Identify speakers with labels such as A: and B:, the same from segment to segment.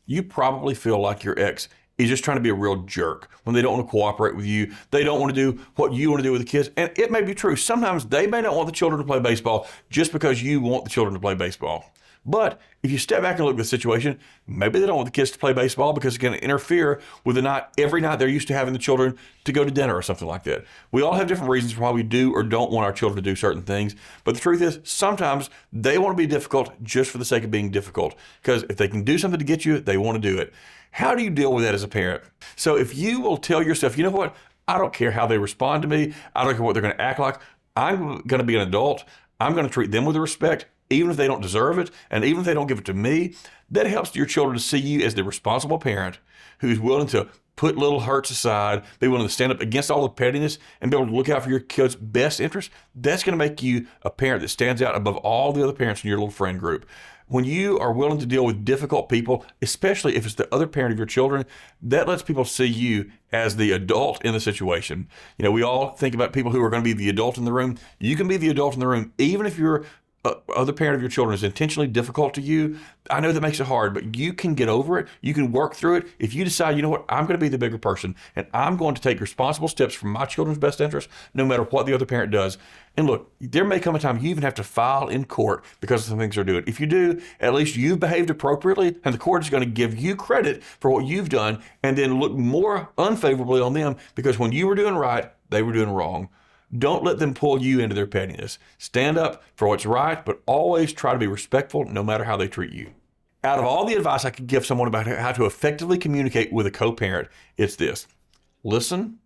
A: You probably feel like your ex is just trying to be a real jerk when they don't want to cooperate with you. They don't want to do what you want to do with the kids. And it may be true. Sometimes they may not want the children to play baseball just because you want the children to play baseball. But if you step back and look at the situation, maybe they don't want the kids to play baseball because it's going to interfere with the night, every night they're used to having the children to go to dinner or something like that. We all have different reasons for why we do or don't want our children to do certain things. But the truth is, sometimes they want to be difficult just for the sake of being difficult. Because if they can do something to get you, they want to do it. How do you deal with that as a parent? So if you will tell yourself, you know what? I don't care how they respond to me. I don't care what they're going to act like. I'm going to be an adult. I'm going to treat them with respect, even if they don't deserve it, and even if they don't give it to me. That helps your children to see you as the responsible parent who's willing to put little hurts aside, be willing to stand up against all the pettiness, and be able to look out for your kids' best interest. That's going to make you a parent that stands out above all the other parents in your little friend group. When you are willing to deal with difficult people, especially if it's the other parent of your children, that lets people see you as the adult in the situation. You know, we all think about people who are going to be the adult in the room. You can be the adult in the room, even if your other parent of your children is intentionally difficult to you. I know that makes it hard, but you can get over it. You can work through it. If you decide, you know what, I'm going to be the bigger person and I'm going to take responsible steps for my children's best interest, no matter what the other parent does. And look, there may come a time you even have to file in court because of the things they're doing. If you do, at least you've behaved appropriately and the court is going to give you credit for what you've done and then look more unfavorably on them because when you were doing right, they were doing wrong. Don't let them pull you into their pettiness. Stand up for what's right, but always try to be respectful no matter how they treat you. Out of all the advice I could give someone about how to effectively communicate with a co-parent, it's this. Listen,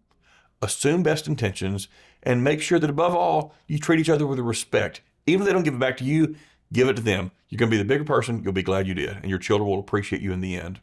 A: assume best intentions, and make sure that above all, you treat each other with respect. Even if they don't give it back to you, give it to them. You're going to be the bigger person. You'll be glad you did, and your children will appreciate you in the end.